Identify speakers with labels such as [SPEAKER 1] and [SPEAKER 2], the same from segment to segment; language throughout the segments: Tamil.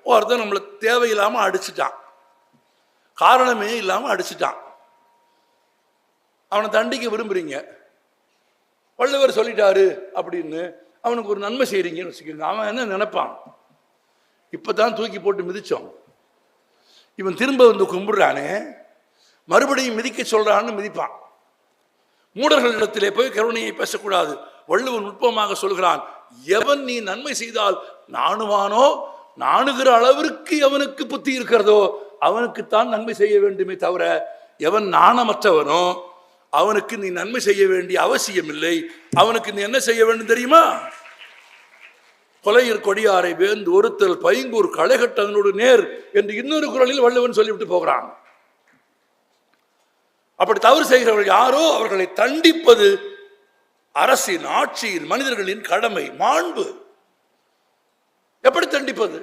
[SPEAKER 1] ஒருத்தன் நம்மளை தேவையில்லாமல் அடிச்சுட்டான், காரணமே இல்லாமல் அடிச்சுட்டான். அவனை தண்டிக்க விரும்புறீங்க, வள்ளுவர் சொல்லிட்டாரு அப்படின்னு அவனுக்கு ஒரு நன்மை செய்கிறீங்கன்னு வச்சுக்கோங்க. அவன் என்ன நினைப்பான், இப்போ தான் தூக்கி போட்டு மிதித்தோம், இவன் திரும்ப வந்து கும்பிடுறானே, மறுபடியும் மிதிக்க சொல்றான்னு மிதிப்பான். மூடர்களிடத்திலே போய் கருணையை பேசக்கூடாது. வள்ளுவன் நுட்பமாக சொல்கிறான், எவன் நீ நன்மை செய்தால் நாணுவானோ, நாணுகிற அளவிற்கு எவனுக்கு புத்தி இருக்கிறதோ அவனுக்குத்தான் நன்மை செய்ய வேண்டுமே தவிர, எவன் நாணமற்றவனோ அவனுக்கு நீ நன்மை செய்ய வேண்டிய அவசியம் இல்லை. அவனுக்கு நீ என்ன செய்ய வேண்டும் தெரியுமா? கொலையர் கொடியாரை வேந்து ஒருத்தல் பைங்கூர் களைகட்டதனோடு நேர் என்று இன்னொரு குறளில் வள்ளுவன் சொல்லிவிட்டு போகிறான். அப்படி தவறு செய்கிறவர்கள் யாரோ அவர்களை தண்டிப்பது அரசின், ஆட்சியின், மனிதர்களின் கடமை, மாண்பு. எப்படி தண்டிப்பது?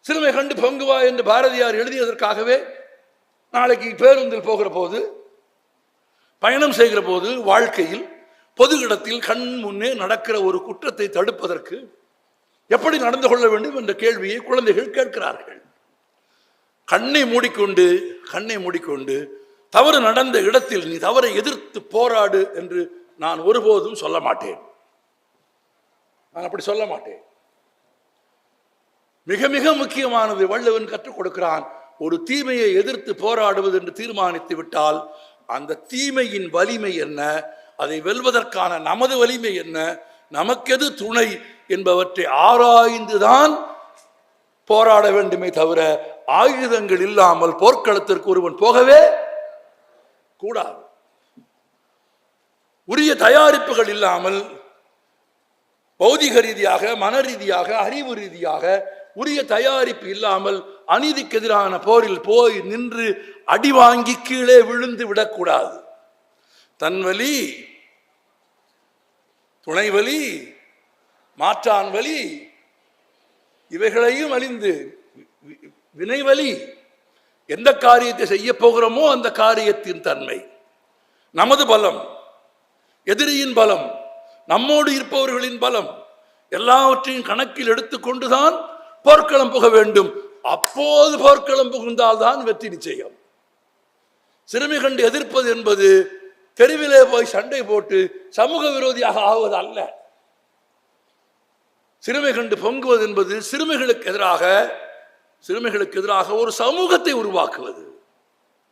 [SPEAKER 1] சிறுமை கண்டு பொங்குவா என்று பாரதியார் எழுதியதற்காகவே நாளைக்கு பேருந்தில் போகிற போது, பயணம் செய்கிற போது, வாழ்க்கையில் பொது இடத்தில் கண் முன்னே நடக்கிற ஒரு குற்றத்தை தடுப்பதற்கு எப்படி நடந்து கொள்ள வேண்டும் என்ற கேள்வியை குழந்தைகள் கேட்கிறார்கள். கண்ணை மூடிக்கொண்டு தவறு நடந்த இடத்தில் நீ தவறை எதிர்த்து போராடு என்று நான் ஒருபோதும் சொல்ல மாட்டேன். நான் அப்படி சொல்ல மாட்டேன். மிக மிக முக்கியமானது வள்ளுவன் கற்றுக் கொடுக்கிறான். ஒரு தீமையை எதிர்த்து போராடுவது என்று தீர்மானித்து விட்டால் அந்த தீமையின் வலிமை என்ன, அதை வெல்வதற்கான நமது வலிமை என்ன, நமக்கெது துணை என்பவற்றை ஆராய்ந்துதான் போராட வேண்டுமே தவிர ஆயுதங்கள் இல்லாமல் போர்க்களத்திற்கு ஒருவன் போகவே கூடாது. உரிய தயாரிப்புகள் இல்லாமல் பௌதிக ரீதியாக, மன ரீதியாக, அறிவு ரீதியாக உரிய தயாரிப்பு இல்லாமல் அநீதிக்கு எதிரான போரில் போய் நின்று அடி வாங்கி கீழே விழுந்து விடக்கூடாது. தன்வலி, துணைவலி, மாற்றான் வலி இவைகளையும் அழிந்து வினைவலி, எந்த காரியத்தை செய்ய போகிறோமோ அந்த காரியத்தின் தன்மை, நமது பலம், எதிரியின் பலம், நம்மோடு இருப்பவர்களின் பலம் எல்லாவற்றையும் கணக்கில் எடுத்துக்கொண்டுதான் போர்க்களம் புக வேண்டும். அப்போது போர்க்களம் புகுந்தால்தான் வெற்றி நிச்சயம். சிறுமை கண்டு எதிர்ப்பது என்பது தெருவிலே போய் சண்டை போட்டு சமூக விரோதியாக ஆவது அல்ல. சிறுமை கண்டு பொங்குவது என்பது சிறுமைகளுக்கு எதிராக ஒரு சமூகத்தை உருவாக்குவது.